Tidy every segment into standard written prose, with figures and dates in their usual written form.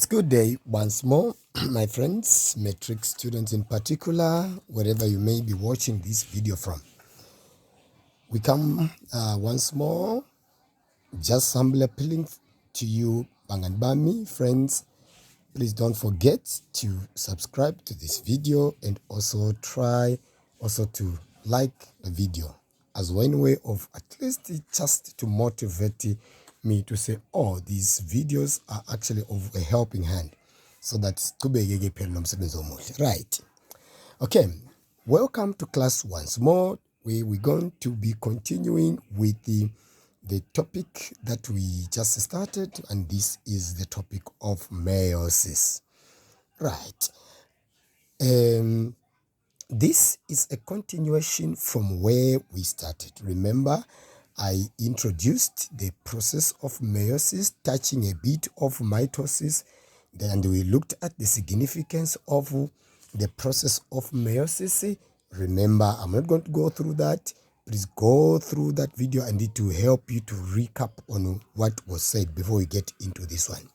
Good day once more, my friends, metric students in particular, wherever you may be watching this video from. We come once more, just humbly appealing to you, Banganbami friends. Please don't forget to subscribe to this video and also try to like the video as one way of at least just to motivate me to say, oh, these videos are actually of a helping hand, so that right. Okay, welcome to class once more, where we're going to be continuing with the topic that we just started, and this is the topic of meiosis. Right. This is a continuation from where we started. Remember, I introduced the process of meiosis, touching a bit of mitosis, and we looked at the significance of the process of meiosis. Remember, I'm not going to go through that. Please go through that video, and it will help you to recap on what was said before we get into this one.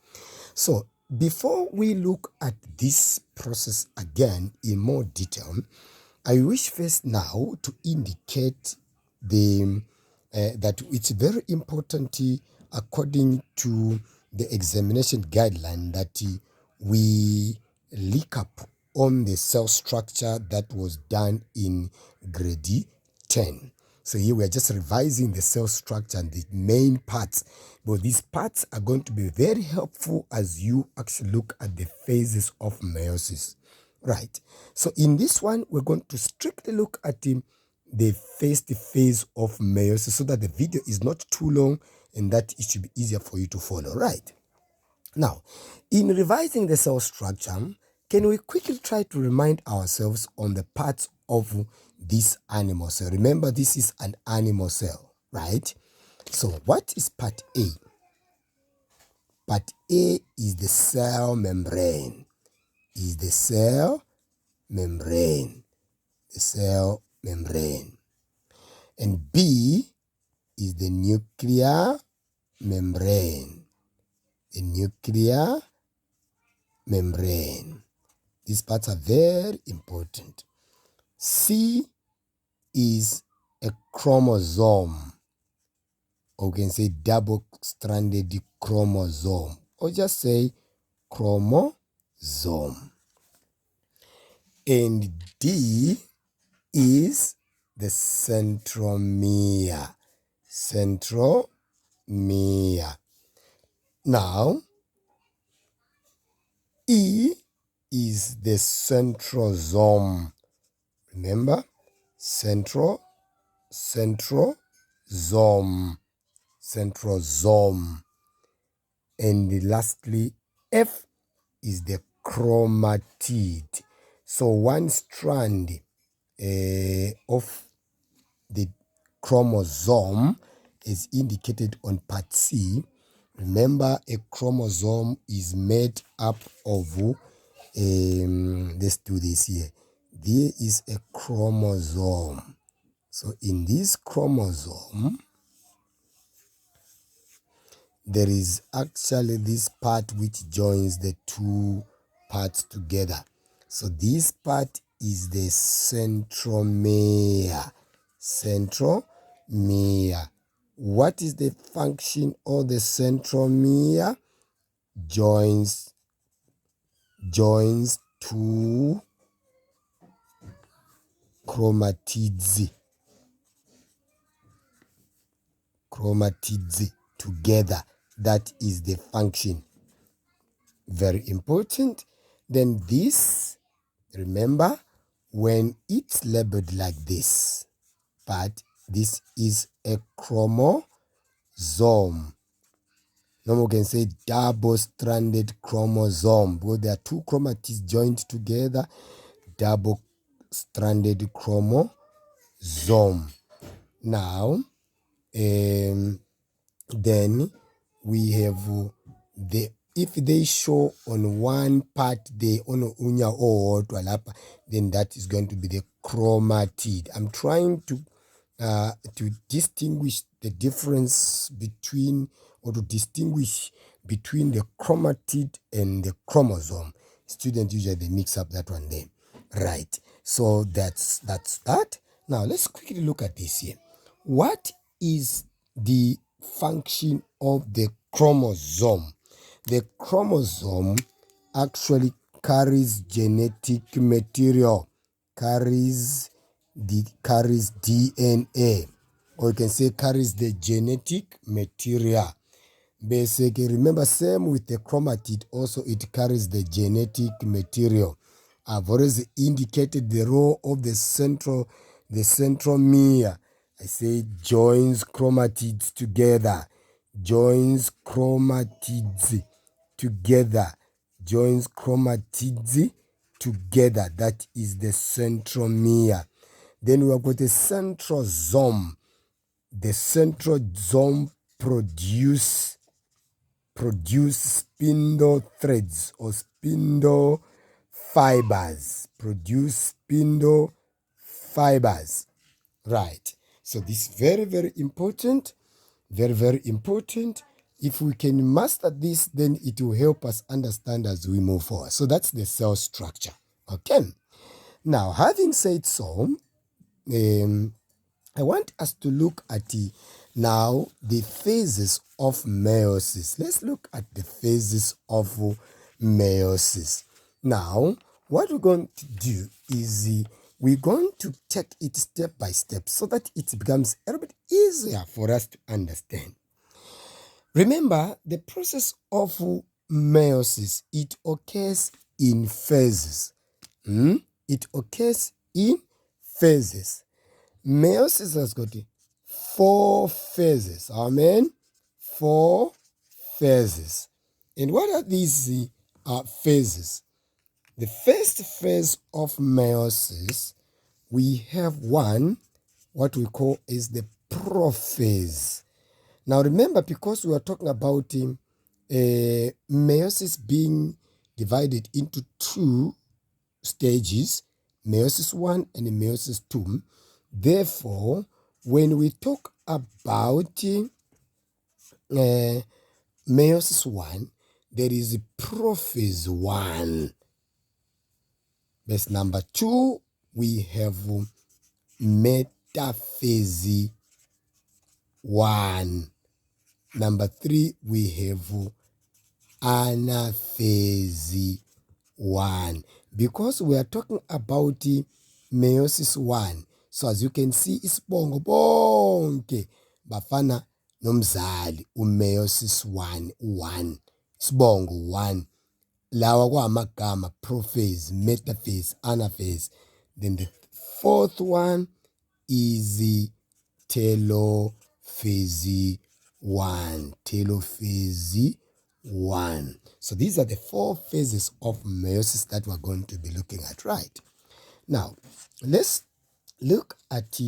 So, before we look at this process again in more detail, I wish first now to indicate that it's very important, according to the examination guideline, that we look up on the cell structure that was done in grade 10. So here we are just revising the cell structure and the main parts. But these parts are going to be very helpful as you actually look at the phases of meiosis. Right. So in this one, we're going to strictly look at the first phase of meiosis, so that the video is not too long and that it should be easier for you to follow. Right. Now, in revising the cell structure, can we quickly try to remind ourselves on the parts of this animal cell? Remember, this is an animal cell, right? So what is part A? Part A is the cell membrane. Is the cell membrane. The cell membrane. And B is the nuclear membrane. The nuclear membrane. These parts are very important. C is a chromosome, or we can say double-stranded chromosome, or just say chromosome. And D is the centromere. Centromere. Now, E is the centrosome. Remember, centrosome. Centrosome. And lastly, F is the chromatid. So one strand of the chromosome is indicated on part C. Remember, a chromosome is made up of, let's do this here. There is a chromosome. So in this chromosome, there is actually this part which joins the two parts together. So this part is the centromere. Centromere. What is the function of the centromere? Joins two chromatids together. That is the function. Very important. Then this, remember, when it's labeled like this, but this is a chromosome. No more can say double-stranded chromosome, because there are two chromatids joined together. Double-stranded chromosome. Now, then we have if they show on one part the unya or then that is going to be the chromatid. I'm trying to distinguish the difference between, or to distinguish between the chromatid and the chromosome. Students usually they mix up that one there. Right. So that's that. Now let's quickly look at this here. What is the function of the chromosome? The chromosome actually carries genetic material, carries DNA, or you can say carries the genetic material. Basically, remember, same with the chromatid, also it carries the genetic material. I've already indicated the role of the centromere. I say joins chromatids together, joins chromatids together, joins chromatids together. That is the centromere. Then we have got a centrosome. The centrosome produce spindle threads or spindle fibers. Produce spindle fibers. Right. So this is very, very important. Very, very important. If we can master this, then it will help us understand as we move forward. So that's the cell structure. Okay. Now, having said so, I want us to look at now the phases of meiosis. Let's look at the phases of meiosis. Now, what we're going to do is we're going to take it step by step so that it becomes a little bit easier for us to understand. Remember, the process of meiosis, it occurs in phases. It occurs in phases. Meiosis has got 4 phases. Amen. 4 phases. And what are these phases? The first phase of meiosis, we have one, what we call is the prophase. Now remember, because we are talking about meiosis being divided into 2 stages, meiosis 1 and meiosis 2. Therefore, when we talk about meiosis 1, there is prophase 1. Verse number 2, we have metaphase 1. Number 3, we have anaphase 1. Because we are talking about meiosis 1, so as you can see, isibongo bonke bafana nomzali meiosis 1, isibongo 1. Lawa kwamagama prophase, metaphase, anaphase. Then the 4th one is telophase 1. Telophase 1. So these are the 4 phases of meiosis that we're going to be looking at, right? Now, let's look at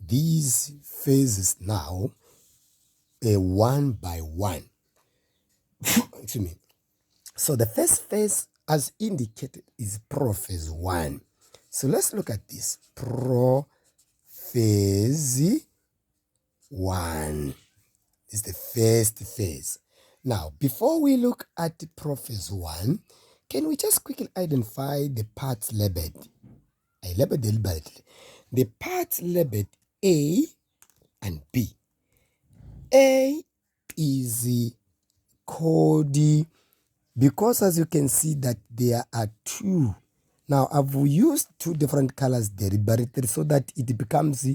these phases now, one by one. Excuse me. So the first phase, as indicated, is prophase 1. So let's look at this. Prophase 1 is the first phase. Now, before we look at the prophase 1, can we just quickly identify the parts labeled? I labeled deliberately. The parts labeled A and B. A is called, because as you can see that there are 2. Now, I've used 2 different colors deliberately so that it becomes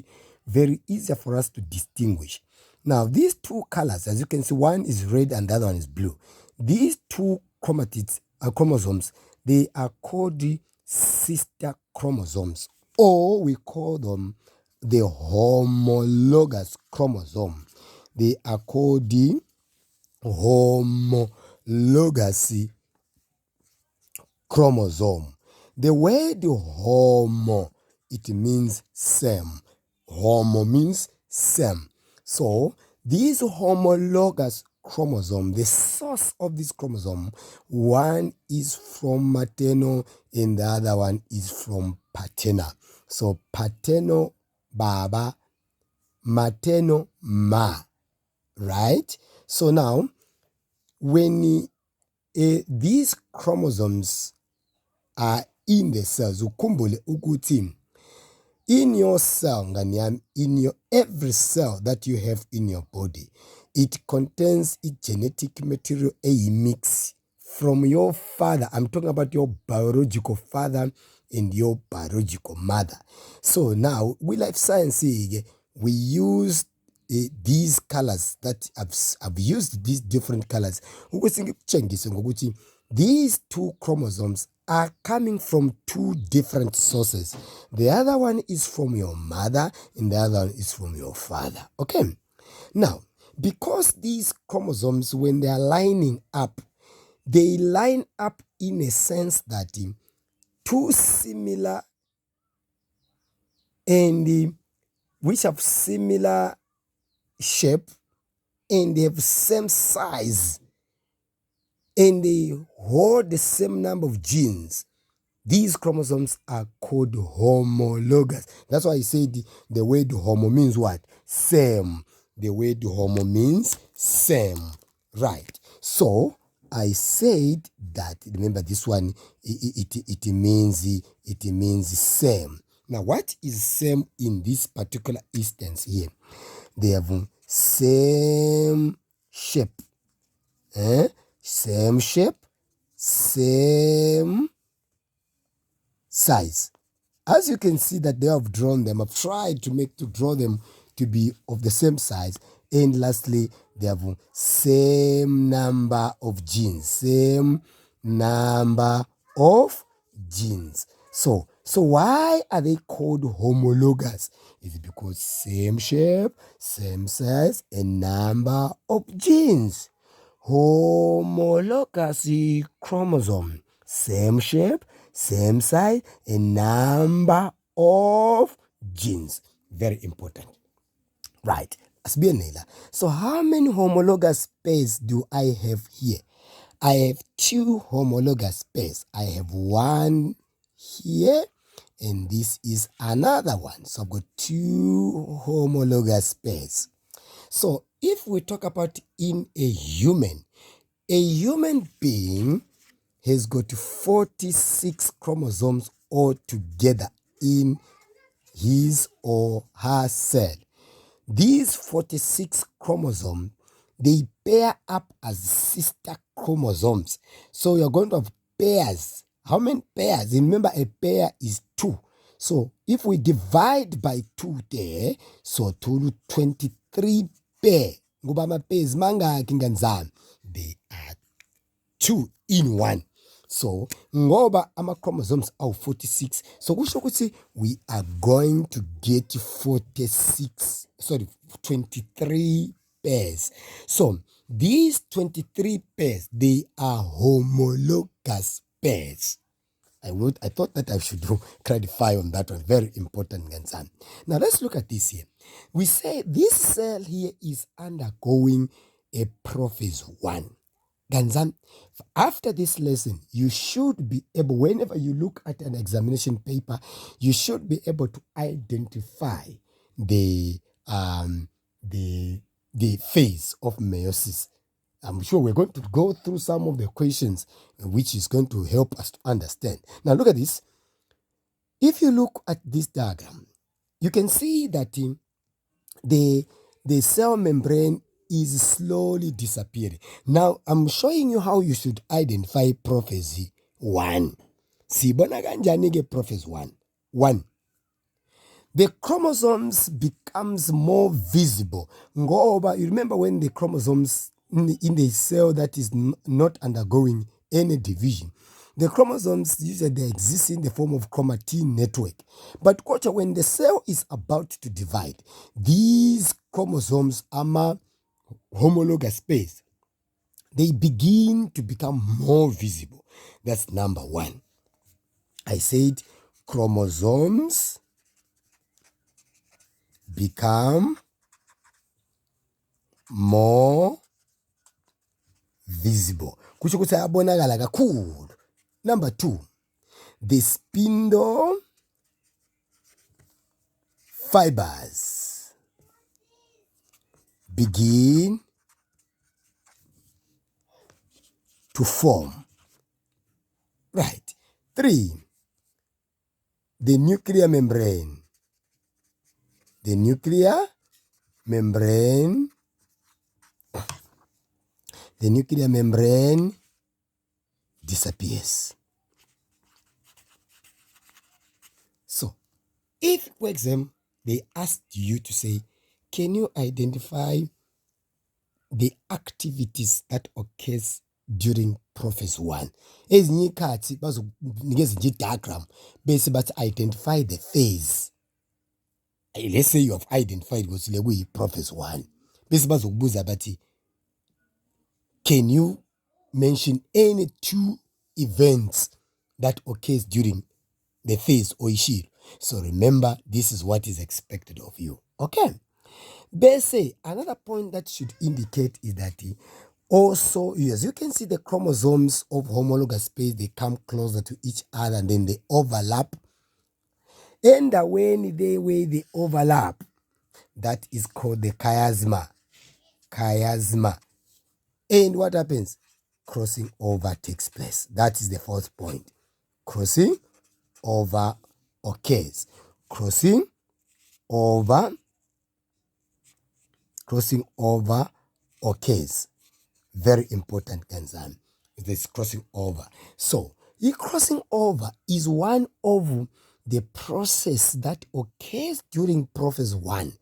very easier for us to distinguish. Now, these 2 colors, as you can see, one is red and the other one is blue. These 2 chromosomes, they are called sister chromosomes, or we call them the homologous chromosome. They are called the homologous chromosome. The word homo, it means same. Homo means same. So these homologous chromosome, the source of this chromosome, one is from maternal and the other one is from paternal. So paternal baba, maternal ma, right? So now when these chromosomes are in the cells, ukhumbule ukuthi in your cell, ngani yami, in your every cell that you have in your body, it contains a genetic material, a mix from your father. I'm talking about your biological father and your biological mother. So now, with life science, we use these colors that I've used these different colors. These two chromosomes are coming from two different sources. The other one is from your mother and the other one is from your father. Okay. Now, because these chromosomes, when they are lining up, they line up in a sense that two similar and which have similar shape and they have same size and they hold the same number of genes. These chromosomes are called homologous. That's why I said the word homo means what? Same. The word homo means same. Right. So I said that, remember this one, it means same. Now what is same in this particular instance here? They have same shape. Same shape, same size. As you can see that they have drawn them, I've tried to draw them to be of the same size. And lastly, they have same number of genes. Same number of genes. So why are they called homologous? It's because same shape, same size, and number of genes. Homologous chromosome. Same shape, same size, and number of genes. Very important. Right. So how many homologous pairs do I have here? I have two homologous pairs. I have one here and this is another one. So I've got two homologous pairs. So if we talk about in a human being has got 46 chromosomes altogether in his or her cell. These 46 chromosomes, they pair up as sister chromosomes. So you're going to have pairs. How many pairs? Remember, a pair is 2. So if we divide by 2 there, so 23 pair. Pairs mangaki nganzami? They are 2 in 1. So ngoba ama chromosomes are 46, so kusho ukuthi we are going to get 23 pairs. So these 23 pairs, they are homologous pairs. I thought that I should clarify on that one. Very important, Gansan. Now let's look at this here. We say this cell here is undergoing a prophase 1. Ganzan, after this lesson, you should be able, whenever you look at an examination paper, you should be able to identify the phase of meiosis. I'm sure we're going to go through some of the questions which is going to help us to understand. Now look at this. If you look at this diagram, you can see that the cell membrane is slowly disappearing. Now, I'm showing you how you should identify prophase 1. Sibona kanjani ke prophase 1? 1. The chromosomes becomes more visible. Ngoba, you remember when the chromosomes in the cell that is not undergoing any division, the chromosomes usually they exist in the form of chromatin network. But when the cell is about to divide, these chromosomes are homologous pairs. They begin to become more visible. That's number 1. I said chromosomes become more visible. Kusho ukuthi ayabonakala kakhulu. Number 2, the spindle fibers begin to form. Right. 3. The nuclear membrane. The nuclear membrane. The nuclear membrane disappears. So, if, for example, they asked you to say, can you identify the activities that occurs during Prophecy 1? Ezinye ikhathi bazonikeza nje diagram bese bathi identify the phase. Let's say you have identified ukuthi le kuyi Prophecy 1. Bese bazokubuza bathi, can you mention any 2 events that occurs during the phase or ishilo? So remember, this is what is expected of you. Okay. Bese, another point that should indicate is that also, as you can see, the chromosomes of homologous space, they come closer to each other and then they overlap. And when they overlap, that is called the chiasma. Chiasma. And what happens? Crossing over takes place. That is the 4th point. Crossing over occurs. Crossing over occurs. Very important concern. This crossing over. So, crossing over is one of the process that occurs during Prophecy 1,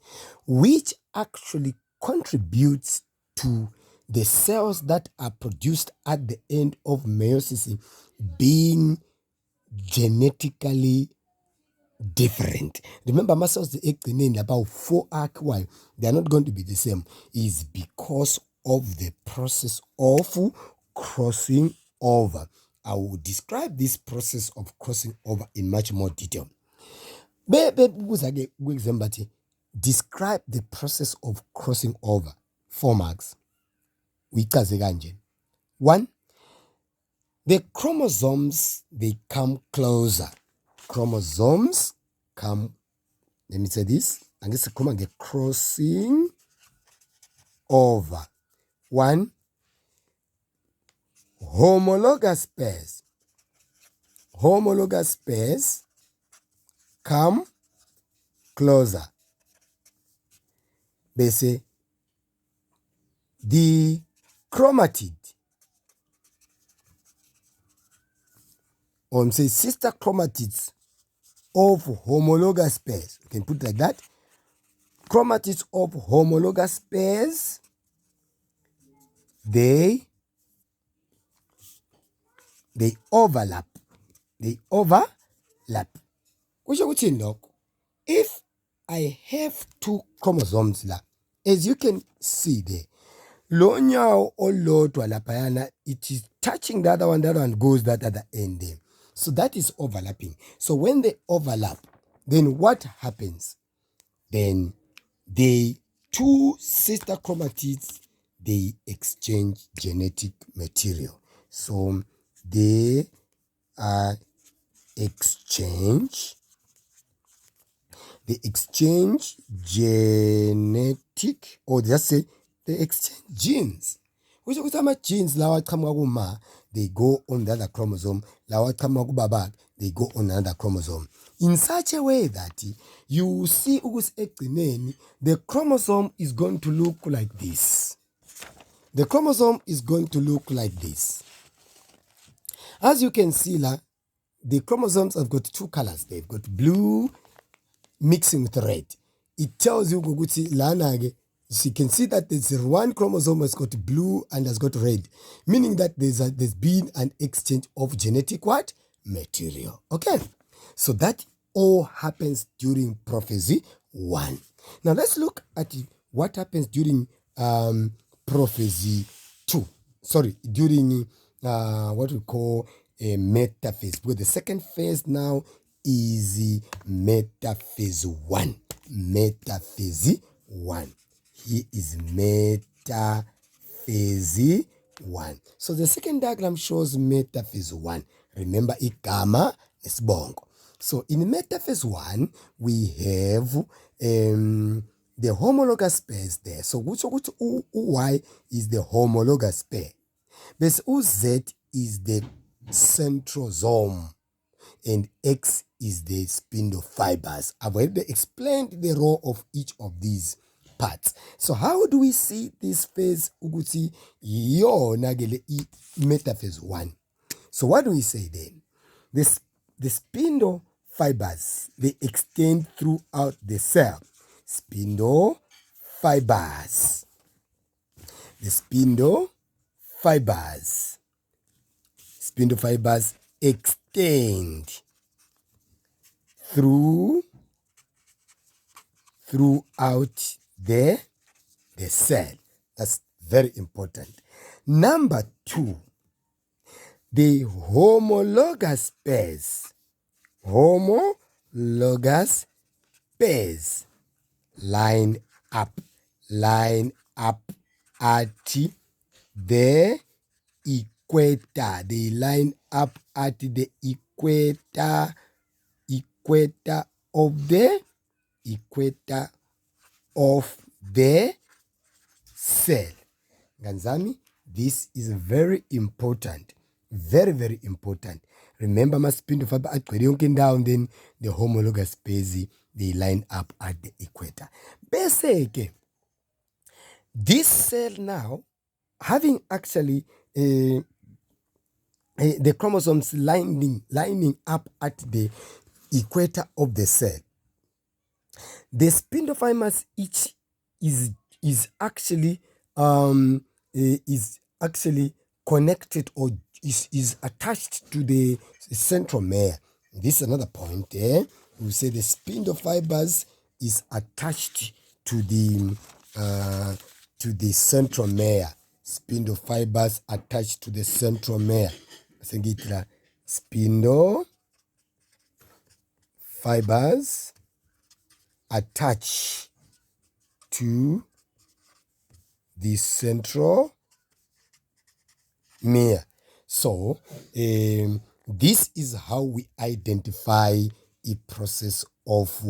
which actually contributes to the cells that are produced at the end of meiosis being genetically different. Remember, muscles the about 4 arc. Why they are not going to be the same is because of the process of crossing over. I will describe this process of crossing over in much more detail. Describe the process of crossing over. 4 marks. 1. The chromosomes, they come closer. Chromosomes come, let me say this, and this is the crossing over. 1. Homologous pairs. Homologous pairs come closer. They say the chromatid, or say sister chromatids of homologous pairs, you can put it like that. Chromatids of homologous pairs, they overlap. They overlap. If I have 2 chromosomes, as you can see there, lonyawo olodwa laphayana, it is touching the other one goes that other end there. So that is overlapping. So when they overlap, then what happens? Then the 2 sister chromatids, they exchange genetic material. So they exchange genetic, or just say they exchange genes. Which genes they go on the other chromosome, they go on another chromosome. In such a way that you see the chromosome is going to look like this. The chromosome is going to look like this. As you can see, the chromosomes have got 2 colors. They've got blue mixing with red. It tells you, you can see that there's 1 chromosome has got blue and has got red, meaning that there's been an exchange of genetic what? Material. Okay, so that all happens during Prophecy 1. Now let's look at what happens during Prophecy 2. Sorry, during what we call a metaphase, because the second phase now is metaphase 1. Metaphase 1. Here is metaphase 1. So the second diagram shows metaphase 1. Remember igama nesibongo. So in metaphase 1, we have the homologous pairs there. So which Y is the homologous pair. Bese uz is the centrosome and X is the spindle fibers. I've already explained the role of each of these parts. So how do we see this phase ukuthi yona ke le metaphase 1? So what do we say then? The spindle fibers, they extend throughout the cell. Spindle fibers. The spindle fibers. Spindle fibers extend throughout the cell. That's very important. Number 2, the homologous pairs. Homologous pairs line up at the equator. They line up at the equator of the cell. Ganzami, this is very important. Very, very important. Remember, my spindle fiber at down, then the homologous pairs, they line up at the equator. Basically, this cell now, having actually the chromosomes lining up at the equator of the cell, the spindle fibers each is actually connected or is attached to the centromere. This is another point. We say the spindle fibers is attached to the centromere. Spindle fibers attached to the centromere. Spindle fibers attached to the centromere. So this is how we identify a process of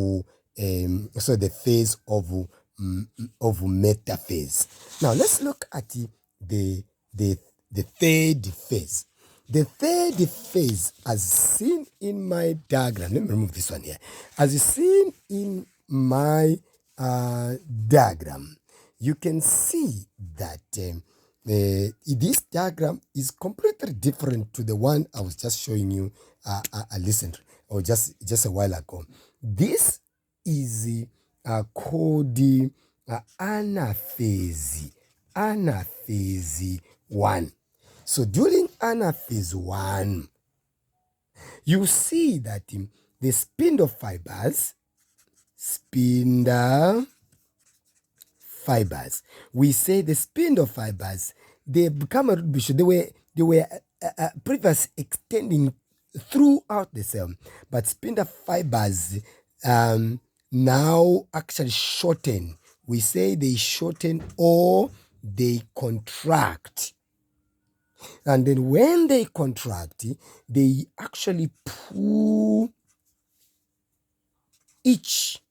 the phase of metaphase. Now let's look at the third phase. The third phase, as seen in my diagram, let me remove this one here. As seen in my diagram, you can see that this diagram is completely different to the one I was just showing you just a while ago. This is called anaphase. Anaphase 1. So during anaphase 1, you see that the spindle fibers, we say the spindle fibers, they become they were previously extending throughout the cell, but spindle fibers now actually shorten. We say they shorten or they contract. And then when they contract, they actually pull each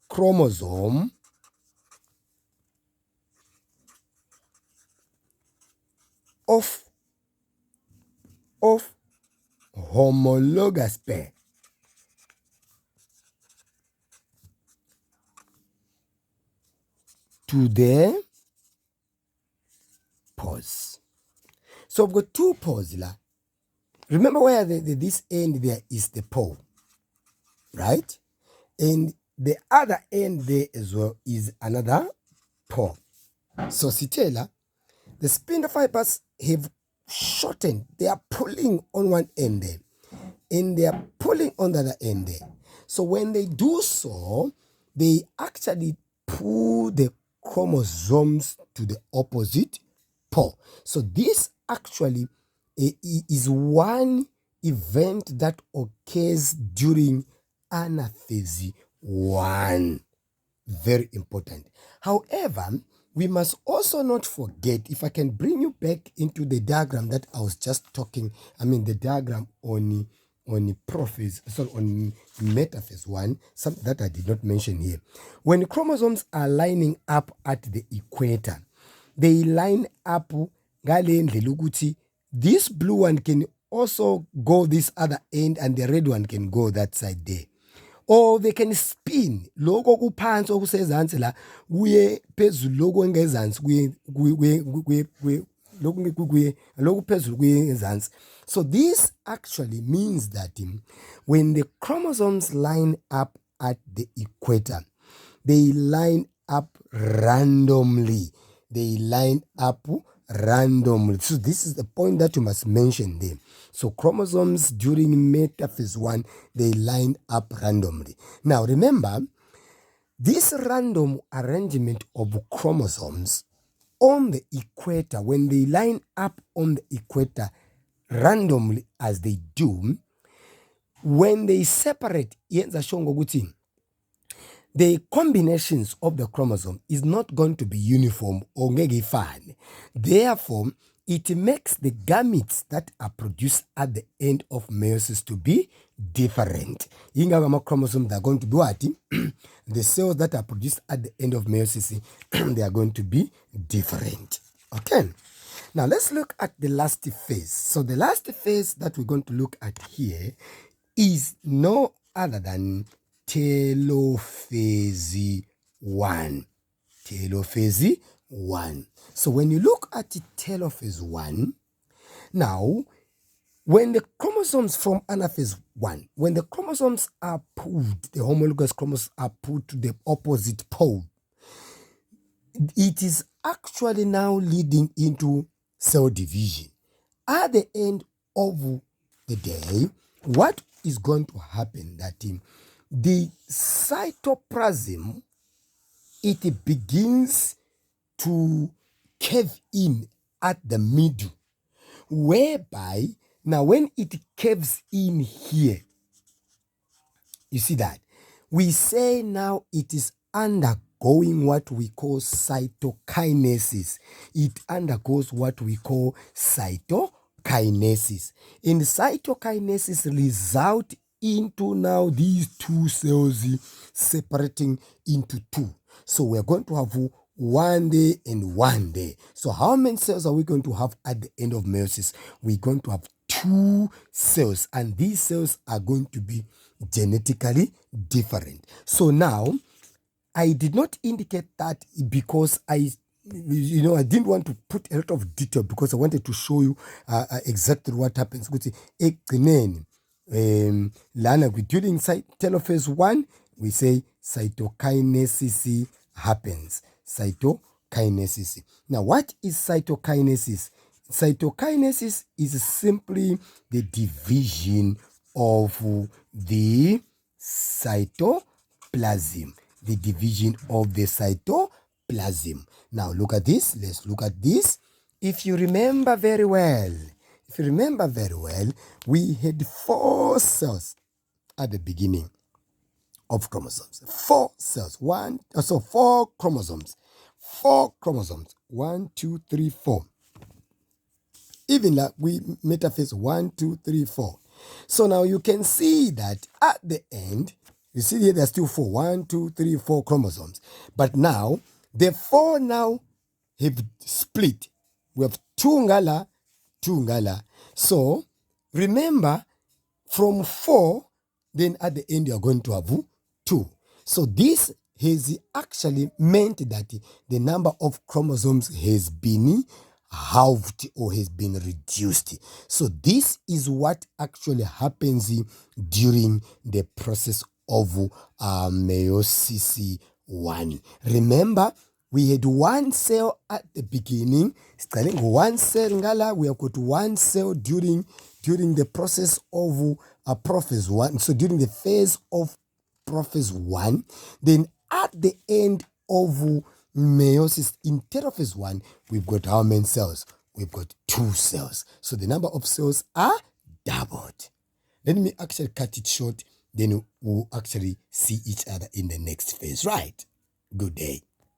chromosome of homologous pair to the pause. So I've got two pores. Remember where this end there is the pole, right? And the other end there as well is another pole. So Sitela, the spindle fibers have shortened. They are pulling on one end there, and they are pulling on the other end there. So when they do so, they actually pull the chromosomes to the opposite pole. So this actually is one event that occurs during anaphase 1. Very important. However, we must also not forget, if I can bring you back into the diagram that I was just talking, the diagram on prophase, sorry, on metaphase 1, something that I did not mention here. When chromosomes are lining up at the equator, they line up ngale ndlela ukuthi this blue one can also go this other end and the red one can go that side there. Or they can spin lokho kuphansi okusezansi la kuye phezulu lokho engezansi lokho phezulu kuyezansi. So this actually means that when the chromosomes line up at the equator, they line up randomly. So this is the point that you must mention there. So chromosomes during metaphase 1, they line up randomly. Now remember, this random arrangement of chromosomes on the equator, when they line up on the equator randomly as they do, when they separate, the combinations of the chromosome is not going to be uniform or ngegifane. Therefore, it makes the gametes that are produced at the end of meiosis to be different. Ingama chromosomes are going to be what? The cells that are produced at the end of meiosis, they are going to be different. Okay. Now let's look at the last phase. So the last phase that we're going to look at here is no other than telophase 1. Telophase 1. So when you look at telophase 1, now when the chromosomes from anaphase 1, when the chromosomes are pulled, the homologous chromosomes are pulled to the opposite pole, it is actually now leading into cell division. At the end of the day, what is going to happen that the cytoplasm, it begins to cave in at the middle, whereby now when it caves in here, you see that we say now it is undergoing what we call cytokinesis. It undergoes what we call cytokinesis. And cytokinesis result into now these two cells separating into two. So we're going to have one there and one there. So how many cells are we going to have at the end of meiosis? We're going to have two cells, and these cells are going to be genetically different. So now I did not indicate that because I didn't want to put a lot of detail because I wanted to show you exactly what happens. During telophase 1, we say cytokinesis happens. Cytokinesis. Now, what is cytokinesis? Cytokinesis is simply the division of the cytoplasm. The division of the cytoplasm. Now look at this. Let's look at this. If you remember very well, we had 4 cells at the beginning of chromosomes. 4 cells. 4 chromosomes. 4 chromosomes. 1, 2, 3, 4. Even like we metaphase 1, 2, 3, 4. So now you can see that at the end, you see here there's still 4. 1, 2, 3, 4 chromosomes. But now, the 4 now have split. We have 2 ngala, 2 ngala. So, remember, from 4, then at the end you are going to have 2. So this has actually meant that the number of chromosomes has been halved or has been reduced. So this is what actually happens during the process of meiosis 1. Remember, we had 1 cell at the beginning. Starting 1 cell ngala, we have got 1 cell during the process of prophase 1. So during the phase of prophase 1, then at the end of meiosis in telophase 1, we've got how many cells? We've got 2 cells. So the number of cells are doubled. Let me actually cut it short, then we'll actually see each other in the next phase, right? Good day.